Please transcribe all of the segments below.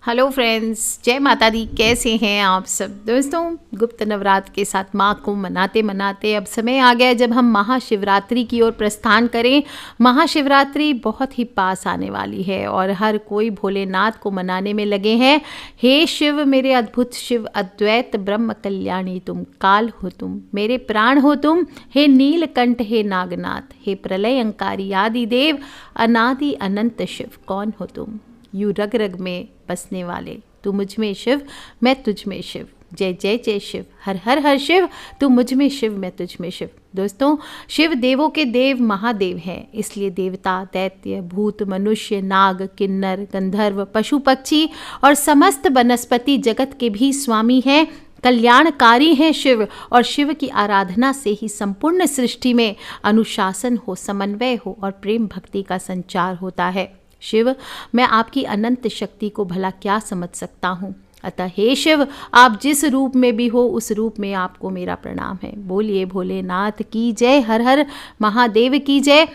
Hello friends, जय माता दी। कैसे हैं आप सब दोस्तों। गुप्त नवरात्र के साथ माँ को मनाते मनाते अब समय आ गया जब हम महाशिवरात्रि की ओर प्रस्थान करें। महाशिवरात्रि बहुत ही पास आने वाली है और हर कोई भोलेनाथ को मनाने में लगे हैं। हे शिव, मेरे अद्भुत शिव, अद्वैत ब्रह्म कल्याणी तुम, काल हो तुम, मेरे प्राण हो तुम। हे नीलकंठ, हे नागनाथ, हे प्रलयंकारी आदि देव, अनादि अनंत शिव, कौन हो तुम। यू रग रग में बसने वाले, तू मुझ में शिव, मैं तुझ में शिव। जय जय जय शिव, हर हर हर शिव, तू मुझ में शिव, मैं तुझ में शिव। दोस्तों, शिव देवों के देव महादेव हैं, इसलिए देवता, दैत्य, भूत, मनुष्य, नाग, किन्नर, गंधर्व, पशु पक्षी और समस्त वनस्पति जगत के भी स्वामी हैं, कल्याणकारी हैं शिव। और शिव की आराधना से ही संपूर्ण सृष्टि में अनुशासन हो, समन्वय हो और प्रेम भक्ति का संचार होता है। शिव, मैं आपकी अनंत शक्ति को भला क्या समझ सकता हूँ। अतः हे शिव, आप जिस रूप में भी हो उस रूप में आपको मेरा प्रणाम है। बोलिए भोलेनाथ की जय, हर हर महादेव की जय।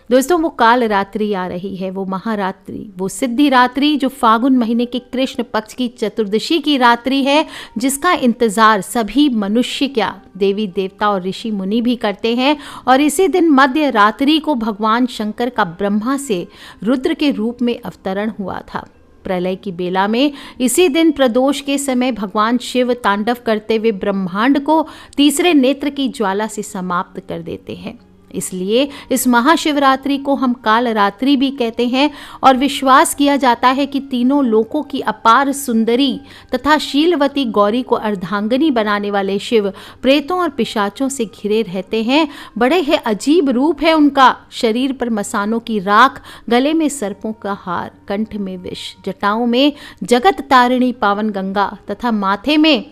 दोस्तों, वो काल रात्रि आ रही है, वो महारात्रि, वो सिद्धि रात्रि जो फागुन महीने के कृष्ण पक्ष की चतुर्दशी की रात्रि है, जिसका इंतजार सभी मनुष्य क्या, देवी देवता और ऋषि मुनि भी करते हैं। और इसी दिन मध्य रात्रि को भगवान शंकर का ब्रह्मा से रुद्र के रूप में अवतरण हुआ था। प्रलय की बेला में इसी दिन प्रदोष के समय भगवान शिव तांडव करते हुए ब्रह्मांड को तीसरे नेत्र की ज्वाला से समाप्त कर देते हैं। इसलिए इस महाशिवरात्रि को हम काल रात्रि भी कहते हैं और विश्वास किया जाता है कि तीनों लोकों की अपार सुंदरी तथा शीलवती गौरी को अर्धांगिनी बनाने वाले शिव प्रेतों और पिशाचों से घिरे रहते हैं। बड़े ही अजीब रूप है उनका। शरीर पर मसानों की राख, गले में सर्पों का हार, कंठ में विष, जटाओं में जगत तारिणी पावन गंगा तथा माथे में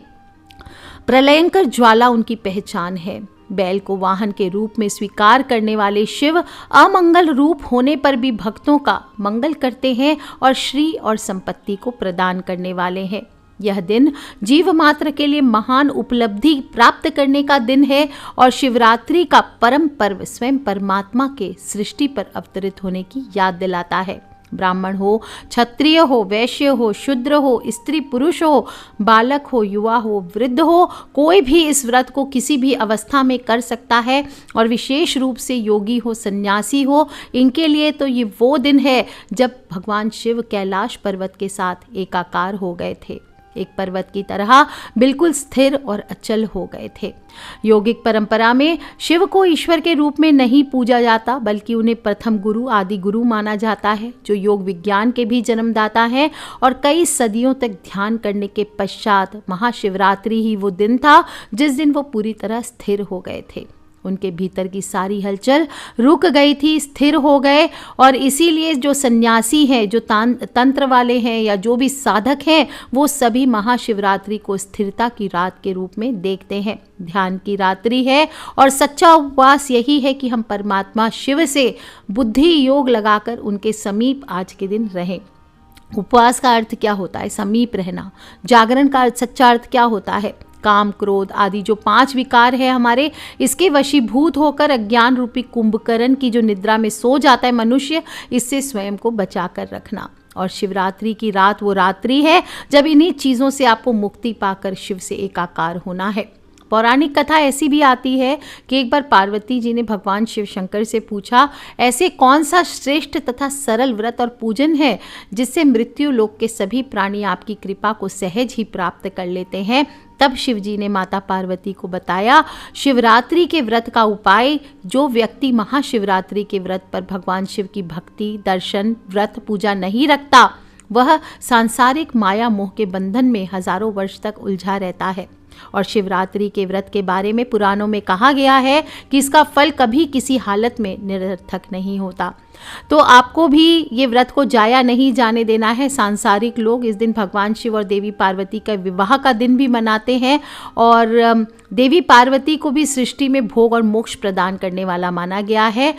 प्रलयंकर ज्वाला उनकी पहचान है। बैल को वाहन के रूप में स्वीकार करने वाले शिव अमंगल रूप होने पर भी भक्तों का मंगल करते हैं और श्री और संपत्ति को प्रदान करने वाले हैं। यह दिन जीव मात्र के लिए महान उपलब्धि प्राप्त करने का दिन है और शिवरात्रि का परम पर्व स्वयं परमात्मा के सृष्टि पर अवतरित होने की याद दिलाता है। ब्राह्मण हो, क्षत्रिय हो, वैश्य हो, शूद्र हो, स्त्री पुरुष हो, बालक हो, युवा हो, वृद्ध हो, कोई भी इस व्रत को किसी भी अवस्था में कर सकता है। और विशेष रूप से योगी हो, सन्यासी हो, इनके लिए तो ये वो दिन है जब भगवान शिव कैलाश पर्वत के साथ एकाकार हो गए थे, एक पर्वत की तरह बिल्कुल स्थिर और अचल हो गए थे। योगिक परंपरा में शिव को ईश्वर के रूप में नहीं पूजा जाता, बल्कि उन्हें प्रथम गुरु, आदि गुरु माना जाता है, जो योग विज्ञान के भी जन्मदाता है। और कई सदियों तक ध्यान करने के पश्चात महाशिवरात्रि ही वो दिन था जिस दिन वो पूरी तरह स्थिर हो गए थे। उनके भीतर की सारी हलचल रुक गई थी, स्थिर हो गए। और इसीलिए जो सन्यासी हैं, जो तंत्र वाले हैं या जो भी साधक हैं, वो सभी महाशिवरात्रि को स्थिरता की रात के रूप में देखते हैं। ध्यान की रात्रि है और सच्चा उपवास यही है कि हम परमात्मा शिव से बुद्धि योग लगाकर उनके समीप आज के दिन रहें। उपवास का अर्थ क्या होता है? समीप रहना। जागरण का सच्चा अर्थ क्या होता है? काम, क्रोध आदि जो 5 विकार है हमारे, इसके वशीभूत होकर अज्ञान रूपी कुंभकर्ण की जो निद्रा में सो जाता है मनुष्य, इससे स्वयं को बचा कर रखना। और शिवरात्रि की रात वो रात्रि है जब इन्हीं चीज़ों से आपको मुक्ति पाकर शिव से एकाकार होना है। पौराणिक कथा ऐसी भी आती है कि एक बार पार्वती जी ने भगवान शिव शंकर से पूछा, ऐसे कौन सा श्रेष्ठ तथा सरल व्रत और पूजन है जिससे मृत्यु लोक के सभी प्राणी आपकी कृपा को सहज ही प्राप्त कर लेते हैं। तब शिव जी ने माता पार्वती को बताया, शिवरात्रि के व्रत का उपाय। जो व्यक्ति महाशिवरात्रि के व्रत पर भगवान शिव की भक्ति, दर्शन, व्रत, पूजा नहीं रखता, वह सांसारिक माया मोह के बंधन में हजारों वर्ष तक उलझा रहता है। और शिवरात्रि के व्रत के बारे में पुराणों में कहा गया है कि इसका फल कभी किसी हालत में निरर्थक नहीं होता। तो आपको भी ये व्रत को जाया नहीं जाने देना है। सांसारिक लोग इस दिन भगवान शिव और देवी पार्वती का विवाह का दिन भी मनाते हैं और देवी पार्वती को भी सृष्टि में भोग और मोक्ष प्रदान करने वाला माना गया है।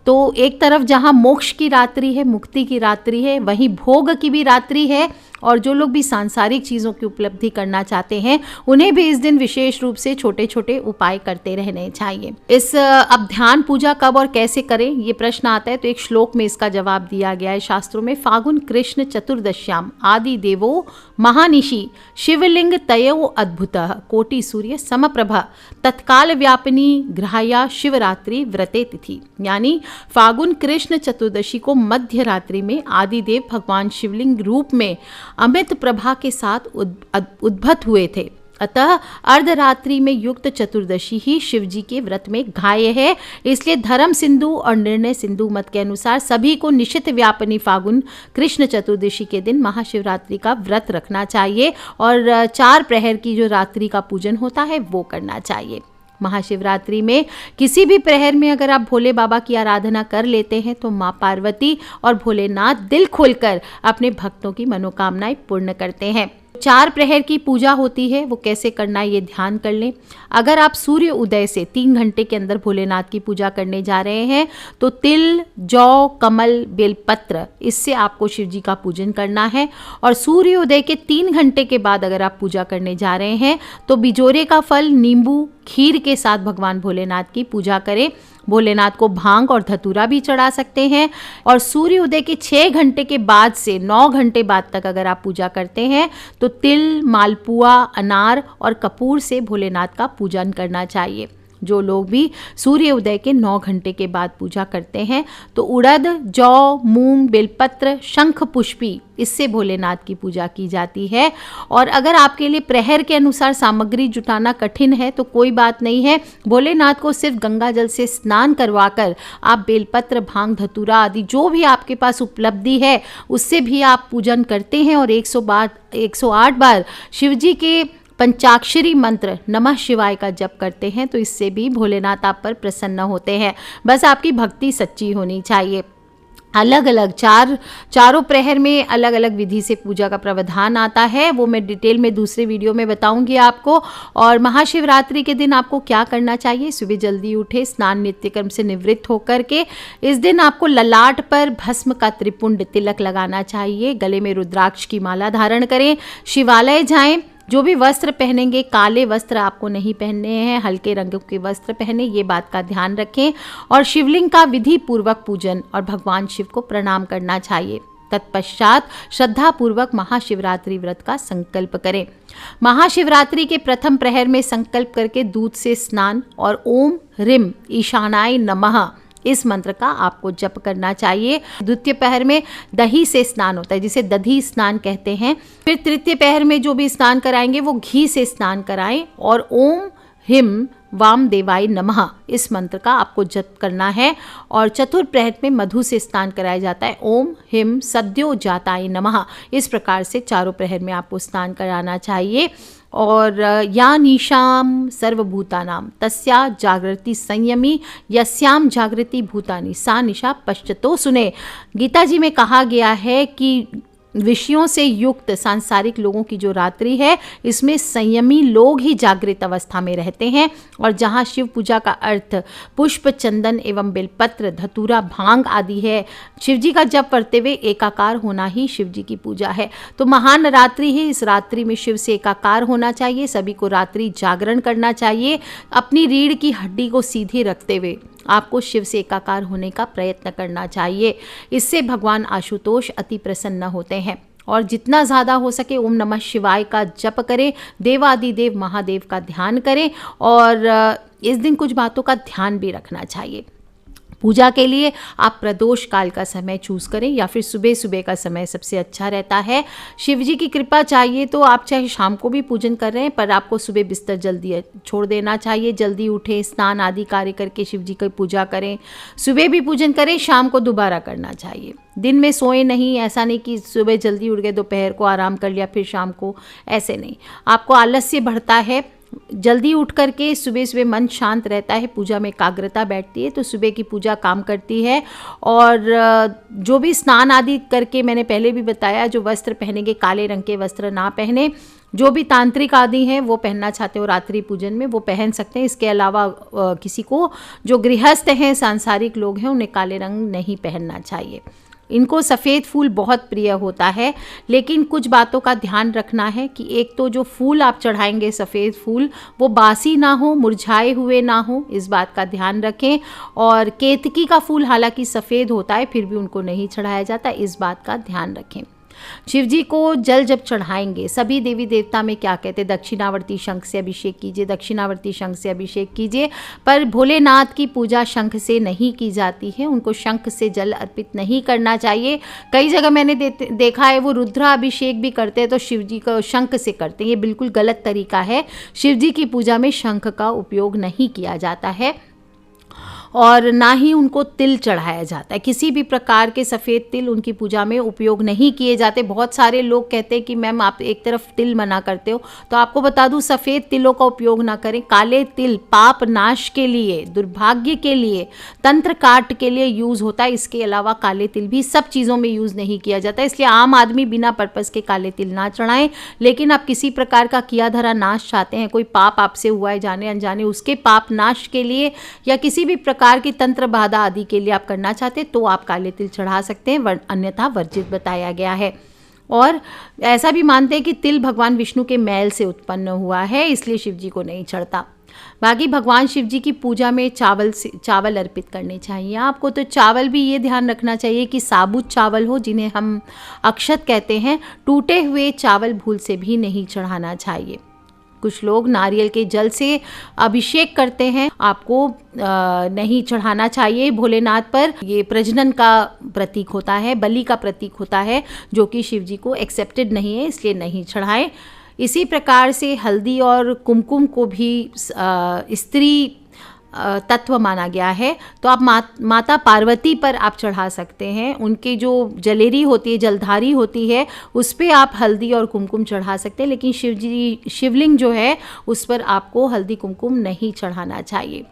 तो एक तरफ जहाँ मोक्ष की रात्रि है, मुक्ति की रात्रि है, वहीं भोग की भी रात्रि है। और जो लोग भी सांसारिक चीज़ों की उपलब्धि करना चाहते हैं, उन्हें भी इस दिन विशेष रूप से छोटे छोटे उपाय करते रहने चाहिए। अब ध्यान पूजा कब और कैसे करें, ये प्रश्न आता है। तो एक श्लोक में इसका जवाब दिया गया है शास्त्रों में। फागुन कृष्ण चतुर्दश्याम आदि देवो महानिशि शिवलिंग तयो अद्भुतः कोटि सूर्य समप्रभ तत्काल व्यापिनी ग्रहाया शिवरात्रि व्रते तिथि। यानी फागुन कृष्ण चतुर्दशी को मध्य रात्रि में आदिदेव भगवान शिवलिंग रूप में अमित प्रभा के साथ उद्भत हुए थे। अतः अर्धरात्रि में युक्त चतुर्दशी ही शिव जी के व्रत में घाय है। इसलिए धर्म सिंधु और निर्णय सिंधु मत के अनुसार सभी को निशित व्यापनी फागुन कृष्ण चतुर्दशी के दिन महाशिवरात्रि का व्रत रखना चाहिए और 4 प्रहर की जो रात्रि का पूजन होता है वो करना चाहिए। महाशिवरात्रि में किसी भी प्रहर में अगर आप भोले बाबा की आराधना कर लेते हैं तो माँ पार्वती और भोलेनाथ दिल खोलकर अपने भक्तों की मनोकामनाएं पूर्ण करते हैं। 4 प्रहर की पूजा होती है, वो कैसे करना है ये ध्यान कर लें। अगर आप सूर्य उदय से 3 घंटे के अंदर भोलेनाथ की पूजा करने जा रहे हैं तो तिल, जौ, कमल, बेलपत्र इससे आपको शिव जी का पूजन करना है। और सूर्य उदय के 3 घंटे के बाद अगर आप पूजा करने जा रहे हैं तो बिजोरे का फल, नींबू, खीर के साथ भगवान भोलेनाथ की पूजा करें। भोलेनाथ को भांग और धतूरा भी चढ़ा सकते हैं। और सूर्य उदय के 6 घंटे के बाद से 9 घंटे बाद तक अगर आप पूजा करते हैं तो तिल, मालपुआ, अनार और कपूर से भोलेनाथ का पूजन करना चाहिए। जो लोग भी सूर्य उदय के 9 घंटे के बाद पूजा करते हैं तो उड़द, जौ, मूंग, बेलपत्र, शंख पुष्पी इससे भोलेनाथ की पूजा की जाती है। और अगर आपके लिए प्रहर के अनुसार सामग्री जुटाना कठिन है तो कोई बात नहीं है, भोलेनाथ को सिर्फ गंगा जल से स्नान करवाकर आप बेलपत्र, भांग, धतूरा आदि जो भी आपके पास उपलब्धि है उससे भी आप पूजन करते हैं और 108 बार शिवजी के पंचाक्षरी मंत्र नमः शिवाय का जप करते हैं तो इससे भी भोलेनाथ आप पर प्रसन्न होते हैं। बस आपकी भक्ति सच्ची होनी चाहिए। अलग अलग चारों प्रहर में अलग अलग विधि से पूजा का प्रावधान आता है, वो मैं डिटेल में दूसरे वीडियो में बताऊंगी आपको। और महाशिवरात्रि के दिन आपको क्या करना चाहिए, सुबह जल्दी उठे, स्नान नित्य कर्म से निवृत्त होकर के इस दिन आपको ललाट पर भस्म का त्रिपुंड तिलक लगाना चाहिए। गले में रुद्राक्ष की माला धारण करें, शिवालय जाएं। जो भी वस्त्र पहनेंगे काले वस्त्र आपको नहीं पहनने हैं, हल्के रंग के वस्त्र पहने, ये बात का ध्यान रखें। और शिवलिंग का विधि पूर्वक पूजन और भगवान शिव को प्रणाम करना चाहिए। तत्पश्चात श्रद्धा पूर्वक महाशिवरात्रि व्रत का संकल्प करें। महाशिवरात्रि के प्रथम प्रहर में संकल्प करके दूध से स्नान और ओम ह्रीं ईशानाय नमः इस मंत्र का आपको जप करना चाहिए। द्वितीय पहर में दही से स्नान होता है जिसे दधी स्नान कहते हैं। फिर तृतीय पहर में जो भी स्नान कराएंगे वो घी से स्नान कराएं और ओम ह्रीं वाम देवाय नमः इस मंत्र का आपको जप करना है। और चतुर्थ प्रहर में मधु से स्नान कराया जाता है, ओम ह्रीं सद्यो जाताय नमः। इस प्रकार से चारों प्रहर में आपको स्नान कराना चाहिए। और या निशाम सर्वभूतानां तस्या जागृति संयमी यस्याम जागृति भूतानि सा निशा पश्चतो सुने। गीता जी में कहा गया है कि विषयों से युक्त सांसारिक लोगों की जो रात्रि है इसमें संयमी लोग ही जागृत अवस्था में रहते हैं। और जहाँ शिव पूजा का अर्थ पुष्प, चंदन एवं बेलपत्र, धतूरा, भांग आदि है, शिव जी का जप करते हुए एकाकार होना ही शिव जी की पूजा है। तो महान रात्रि है, इस रात्रि में शिव से एकाकार होना चाहिए। सभी को रात्रि जागरण करना चाहिए। अपनी रीढ़ की हड्डी को सीधी रखते हुए आपको शिव से एकाकार होने का प्रयत्न करना चाहिए। इससे भगवान आशुतोष अति प्रसन्न होते हैं। और जितना ज़्यादा हो सके ओम नमः शिवाय का जप करें, देवादिदेव महादेव का ध्यान करें। और इस दिन कुछ बातों का ध्यान भी रखना चाहिए। पूजा के लिए आप प्रदोष काल का समय चूज़ करें या फिर सुबह सुबह का समय सबसे अच्छा रहता है। शिव जी की कृपा चाहिए तो आप चाहे शाम को भी पूजन कर रहे हैं पर आपको सुबह बिस्तर जल्दी छोड़ देना चाहिए। जल्दी उठें, स्नान आदि कार्य करके शिव जी की पूजा करें। सुबह भी पूजन करें, शाम को दोबारा करना चाहिए। दिन में सोए नहीं, ऐसा नहीं कि सुबह जल्दी उठ गए दोपहर को आराम कर लिया फिर शाम को, ऐसे नहीं। आपको आलस्य बढ़ता है। जल्दी उठ करके सुबह सुबह मन शांत रहता है, पूजा में एकाग्रता बैठती है तो सुबह की पूजा काम करती है। और जो भी स्नान आदि करके, मैंने पहले भी बताया, जो वस्त्र पहनेंगे काले रंग के वस्त्र ना पहने। जो भी तांत्रिक आदि हैं वो पहनना चाहते हो रात्रि पूजन में वो पहन सकते हैं। इसके अलावा किसी को जो गृहस्थ हैं, सांसारिक लोग हैं, उन्हें काले रंग नहीं पहनना चाहिए। इनको सफ़ेद फूल बहुत प्रिय होता है, लेकिन कुछ बातों का ध्यान रखना है कि एक तो जो फूल आप चढ़ाएंगे सफ़ेद फूल वो बासी ना हो, मुरझाए हुए ना हो, इस बात का ध्यान रखें। और केतकी का फूल हालांकि सफ़ेद होता है फिर भी उनको नहीं चढ़ाया जाता, इस बात का ध्यान रखें। शिव जी को जल जब चढ़ाएंगे, सभी देवी देवता में क्या कहते हैं, दक्षिणावर्ती शंख से अभिषेक कीजिए, दक्षिणावर्ती शंख से अभिषेक कीजिए। पर भोलेनाथ की पूजा शंख से नहीं की जाती है, उनको शंख से जल अर्पित नहीं करना चाहिए। कई जगह मैंने देखा है वो रुद्राभिषेक भी करते हैं तो शिव जी को शंख से करते हैं, ये बिल्कुल गलत तरीका है। शिव जी की पूजा में शंख का उपयोग नहीं किया जाता है और ना ही उनको तिल चढ़ाया जाता है। किसी भी प्रकार के सफ़ेद तिल उनकी पूजा में उपयोग नहीं किए जाते। बहुत सारे लोग कहते हैं कि मैम आप एक तरफ तिल मना करते हो, तो आपको बता दूं सफ़ेद तिलों का उपयोग ना करें। काले तिल पाप नाश के लिए, दुर्भाग्य के लिए, तंत्र काट के लिए यूज़ होता है। इसके अलावा काले तिल भी सब चीज़ों में यूज़ नहीं किया जाता, इसलिए आम आदमी बिना पर्पज़ के काले तिल ना चढ़ाएं। लेकिन आप किसी प्रकार का किया धरा नाश चाहते हैं, कोई पाप आपसे हुआ है जाने अनजाने, उसके पाप नाश के लिए या किसी भी प्रकार की तंत्र बाधा आदि के लिए आप करना चाहते हैं तो आप काले तिल चढ़ा सकते हैं, अन्यथा वर्जित बताया गया है। और ऐसा भी मानते हैं कि तिल भगवान विष्णु के मैल से उत्पन्न हुआ है, इसलिए शिव जी को नहीं चढ़ता। बाकी भगवान शिव जी की पूजा में चावल अर्पित करने चाहिए आपको। तो चावल भी ये ध्यान रखना चाहिए कि साबुत चावल हो, जिन्हें हम अक्षत कहते हैं। टूटे हुए चावल भूल से भी नहीं चढ़ाना चाहिए। कुछ लोग नारियल के जल से अभिषेक करते हैं, आपको नहीं चढ़ाना चाहिए भोलेनाथ पर। ये प्रजनन का प्रतीक होता है, बलि का प्रतीक होता है, जो कि शिव जी को एक्सेप्टेड नहीं है, इसलिए नहीं चढ़ाएं। इसी प्रकार से हल्दी और कुमकुम को भी स्त्री तत्व माना गया है, तो आप माता पार्वती पर आप चढ़ा सकते हैं। उनके जो जलेरी होती है, जलधारी होती है, उस पर आप हल्दी और कुमकुम चढ़ा सकते हैं। लेकिन शिवलिंग जो है उस पर आपको हल्दी कुमकुम नहीं चढ़ाना चाहिए।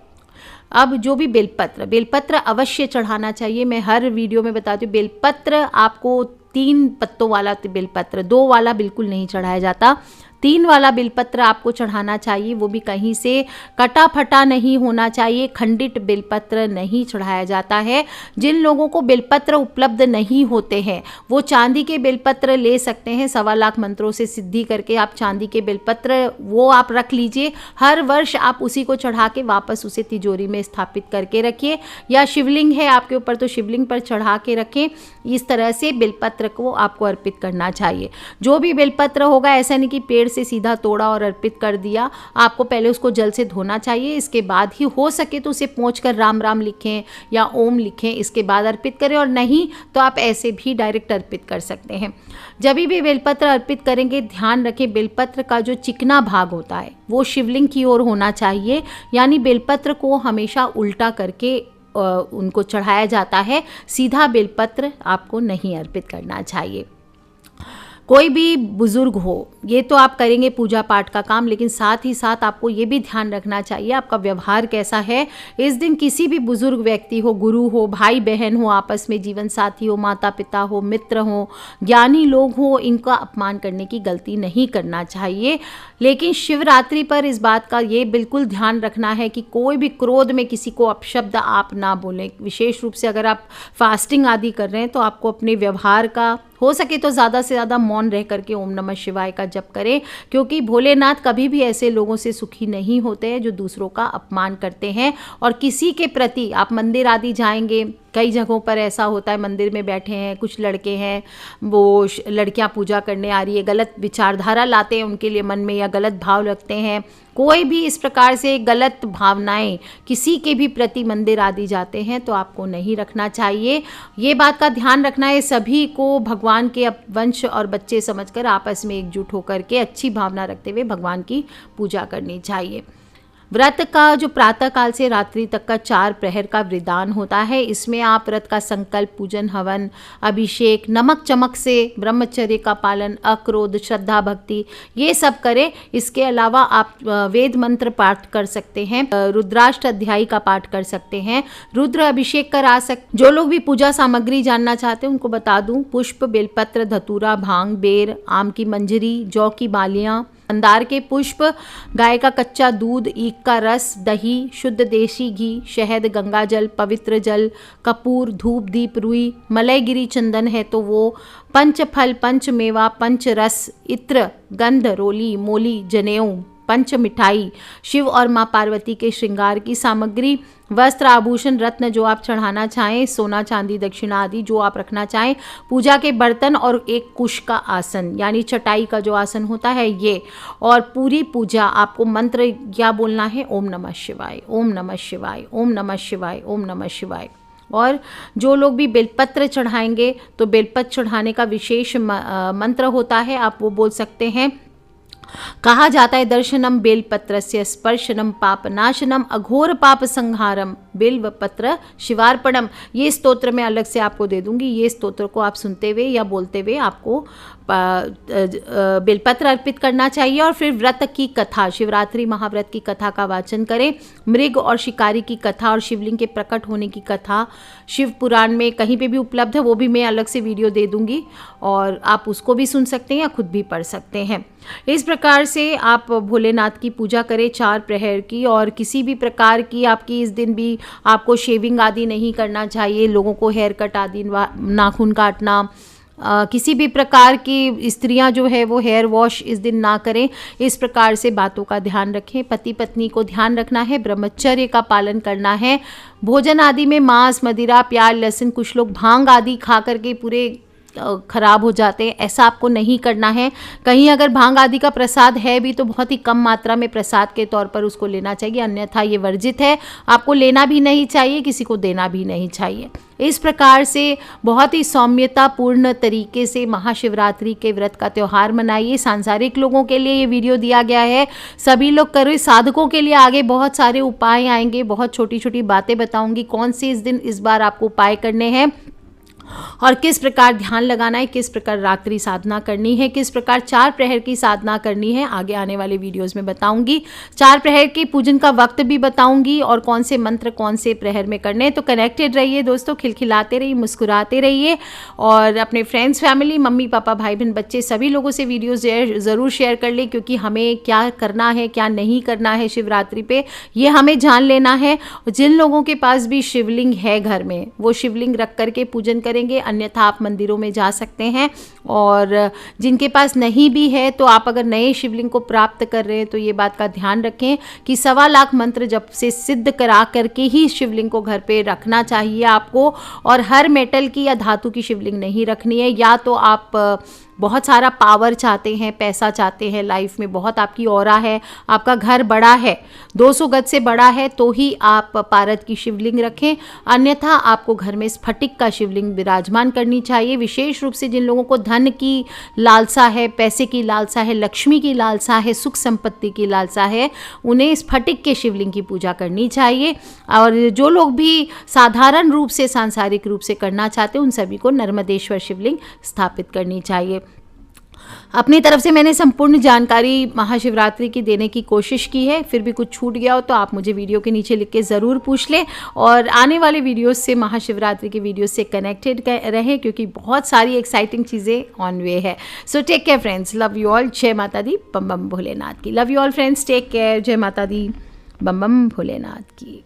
अब जो भी बेलपत्र अवश्य चढ़ाना चाहिए। मैं हर वीडियो में बताती हूँ, बेलपत्र आपको 3 पत्तों वाला बेलपत्र, 2 वाला बिल्कुल नहीं चढ़ाया जाता। 3 वाला बेलपत्र आपको चढ़ाना चाहिए, वो भी कहीं से कटा फटा नहीं होना चाहिए। खंडित बेलपत्र नहीं चढ़ाया जाता है। जिन लोगों को बेलपत्र उपलब्ध नहीं होते हैं वो चांदी के बेलपत्र ले सकते हैं। 1.25 लाख मंत्रों से सिद्धि करके आप चांदी के बेलपत्र वो आप रख लीजिए। हर वर्ष आप उसी को चढ़ा के वापस उसे तिजोरी में स्थापित करके रखिए, या शिवलिंग है आपके ऊपर तो शिवलिंग पर चढ़ा के रखें। इस तरह से बेलपत्र को आपको अर्पित करना चाहिए। जो भी बेलपत्र होगा, ऐसा नहीं कि पेड़ से सीधा तोड़ा और अर्पित कर दिया, आपको पहले उसको जल से धोना चाहिए। इसके बाद ही हो सके तो उसे पोंछकर राम राम लिखें या ओम लिखें, इसके बाद अर्पित करें। और नहीं तो आप ऐसे भी डायरेक्ट अर्पित कर सकते हैं। जब भी बेलपत्र अर्पित करेंगे ध्यान रखें, बेलपत्र का जो चिकना भाग होता है वो शिवलिंग की ओर होना चाहिए, यानी बेलपत्र को हमेशा उल्टा करके उनको चढ़ाया जाता है। सीधा बेलपत्र आपको नहीं अर्पित करना चाहिए। कोई भी बुजुर्ग हो, ये तो आप करेंगे पूजा पाठ का काम, लेकिन साथ ही साथ आपको ये भी ध्यान रखना चाहिए आपका व्यवहार कैसा है। इस दिन किसी भी बुजुर्ग व्यक्ति हो, गुरु हो, भाई बहन हो, आपस में जीवन साथी हो, माता पिता हो, मित्र हो, ज्ञानी लोग हो, इनका अपमान करने की गलती नहीं करना चाहिए। लेकिन शिवरात्रि पर इस बात का ये बिल्कुल ध्यान रखना है कि कोई भी क्रोध में किसी को अपशब्द आप ना बोलें। विशेष रूप से अगर आप फास्टिंग आदि कर रहे हैं तो आपको अपने व्यवहार का हो सके तो ज़्यादा से ज़्यादा मौन रह करके ओम नमः शिवाय का जप करें, क्योंकि भोलेनाथ कभी भी ऐसे लोगों से सुखी नहीं होते हैं जो दूसरों का अपमान करते हैं। और किसी के प्रति आप मंदिर आदि जाएंगे, कई जगहों पर ऐसा होता है, मंदिर में बैठे हैं कुछ लड़के हैं, वो लड़कियां पूजा करने आ रही है, गलत विचारधारा लाते हैं उनके लिए मन में या गलत भाव रखते हैं। कोई भी इस प्रकार से गलत भावनाएं किसी के भी प्रति मंदिर आदि जाते हैं तो आपको नहीं रखना चाहिए। ये बात का ध्यान रखना है, सभी को भगवान के वंश और बच्चे समझकर आपस में एकजुट होकर के अच्छी भावना रखते हुए भगवान की पूजा करनी चाहिए। व्रत का जो प्रातः काल से रात्रि तक का 4 प्रहर का वृदान होता है, इसमें आप व्रत का संकल्प, पूजन, हवन, अभिषेक, नमक चमक से ब्रह्मचर्य का पालन, अक्रोध, श्रद्धा, भक्ति, ये सब करें। इसके अलावा आप वेद मंत्र पाठ कर सकते हैं, रुद्राष्ट अध्यायी का पाठ कर सकते हैं, रुद्र अभिषेक करा सकते। जो लोग भी पूजा सामग्री जानना चाहते हैं उनको बता दूं, पुष्प, बेलपत्र, धतूरा, भांग, बेर, आम की मंजरी, जौ की बालियां, मंदार के पुष्प, गाय का कच्चा दूध, ईख का रस, दही, शुद्ध देसी घी, शहद, गंगा जल, पवित्र जल, कपूर, धूप, दीप, रुई, मलयगिरी चंदन है तो वो, पंच फल, पंच मेवा, पंच रस, इत्र, गंध, रोली, मोली, जनेऊ, पंच मिठाई, शिव और माँ पार्वती के श्रृंगार की सामग्री, वस्त्र, आभूषण, रत्न जो आप चढ़ाना चाहें, सोना चांदी दक्षिणा आदि जो आप रखना चाहें, पूजा के बर्तन और एक कुश का आसन यानी चटाई का जो आसन होता है ये। और पूरी पूजा आपको मंत्र क्या बोलना है, ओम नमः शिवाय, ओम नमः शिवाय, ओम नमः शिवाय, ओम नमः शिवाय। और जो लोग भी बेलपत्र चढ़ाएंगे तो बेलपत्र चढ़ाने का विशेष मंत्र होता है, आप वो बोल सकते हैं। कहा जाता है दर्शनम बेलपत्रस्य स्पर्शनम पापनाशनम अघोर पाप संहारम बेलपत्र शिवार्पणम। ये स्तोत्र मैं अलग से आपको दे दूंगी, ये स्तोत्र को आप सुनते हुए या बोलते हुए आपको बेलपत्र अर्पित करना चाहिए। और फिर व्रत की कथा, शिवरात्रि महाव्रत की कथा का वाचन करें। मृग और शिकारी की कथा और शिवलिंग के प्रकट होने की कथा शिव पुराण में कहीं पे भी उपलब्ध है, वो भी मैं अलग से वीडियो दे दूंगी और आप उसको भी सुन सकते हैं या खुद भी पढ़ सकते हैं। इस प्रकार से आप भोलेनाथ की पूजा करें 4 प्रहर की। और किसी भी प्रकार की आपकी इस दिन भी आपको शेविंग आदि नहीं करना चाहिए, लोगों को हेयर कट आदि, नाखून काटना, किसी भी प्रकार की स्त्रियां जो है वो हेयर वॉश इस दिन ना करें। इस प्रकार से बातों का ध्यान रखें। पति पत्नी को ध्यान रखना है, ब्रह्मचर्य का पालन करना है। भोजन आदि में मांस, मदिरा, प्याज, लहसुन, कुछ लोग भांग आदि खा करके पूरे खराब हो जाते हैं, ऐसा आपको नहीं करना है। कहीं अगर भांग आदि का प्रसाद है भी तो बहुत ही कम मात्रा में प्रसाद के तौर पर उसको लेना चाहिए, अन्यथा ये वर्जित है। आपको लेना भी नहीं चाहिए, किसी को देना भी नहीं चाहिए। इस प्रकार से बहुत ही सौम्यतापूर्ण तरीके से महाशिवरात्रि के व्रत का त्यौहार मनाइए। सांसारिक लोगों के लिए ये वीडियो दिया गया है, सभी लोग करें। साधकों के लिए आगे बहुत सारे उपाय आएंगे, बहुत छोटी छोटी बातें बताऊंगी कौन से इस दिन इस बार आपको उपाय करने हैं और किस प्रकार ध्यान लगाना है, किस प्रकार रात्रि साधना करनी है, किस प्रकार 4 प्रहर की साधना करनी है, आगे आने वाले वीडियोस में बताऊंगी। 4 प्रहर के पूजन का वक्त भी बताऊंगी और कौन से मंत्र कौन से प्रहर में करने हैं। तो कनेक्टेड रहिए दोस्तों, खिलखिलाते रहिए, मुस्कुराते रहिए और अपने फ्रेंड्स, फैमिली, मम्मी पापा, भाई बहन, बच्चे सभी लोगों से वीडियो ज़रूर शेयर कर लें, क्योंकि हमें क्या करना है क्या नहीं करना है शिवरात्रि पे ये हमें जान लेना है। जिन लोगों के पास भी शिवलिंग है घर में, वो शिवलिंग रख करके पूजन करें, अन्यथा आप मंदिरों में जा सकते हैं। और जिनके पास नहीं भी है तो आप अगर नए शिवलिंग को प्राप्त कर रहे हैं तो ये बात का ध्यान रखें कि 1.25 लाख मंत्र जप से सिद्ध करा करके ही शिवलिंग को घर पे रखना चाहिए आपको। और हर मेटल की या धातु की शिवलिंग नहीं रखनी है। या तो आप बहुत सारा पावर चाहते हैं, पैसा चाहते हैं, लाइफ में बहुत आपकी ऑरा है, आपका घर बड़ा है, 200 गज से बड़ा है, तो ही आप पारद की शिवलिंग रखें, अन्यथा आपको घर में स्फटिक का शिवलिंग विराजमान करनी चाहिए। विशेष रूप से जिन लोगों को धन की लालसा है, पैसे की लालसा है, लक्ष्मी की लालसा है, सुख संपत्ति की लालसा है, उन्हें स्फटिक के शिवलिंग की पूजा करनी चाहिए। और जो लोग भी साधारण रूप से, सांसारिक रूप से करना चाहते हैं, उन सभी को नर्मदेश्वर शिवलिंग स्थापित करनी चाहिए। अपनी तरफ से मैंने संपूर्ण जानकारी महाशिवरात्रि की देने की कोशिश की है, फिर भी कुछ छूट गया हो तो आप मुझे वीडियो के नीचे लिख के ज़रूर पूछ लें। और आने वाले वीडियोस से, महाशिवरात्रि के वीडियोस से कनेक्टेड रहें, क्योंकि बहुत सारी एक्साइटिंग चीज़ें ऑन वे है। So take care friends, love you all, जय माता दी, बम बम भोलेनाथ की। Love you all friends, take care, जय माता दी, बम बम भोलेनाथ की।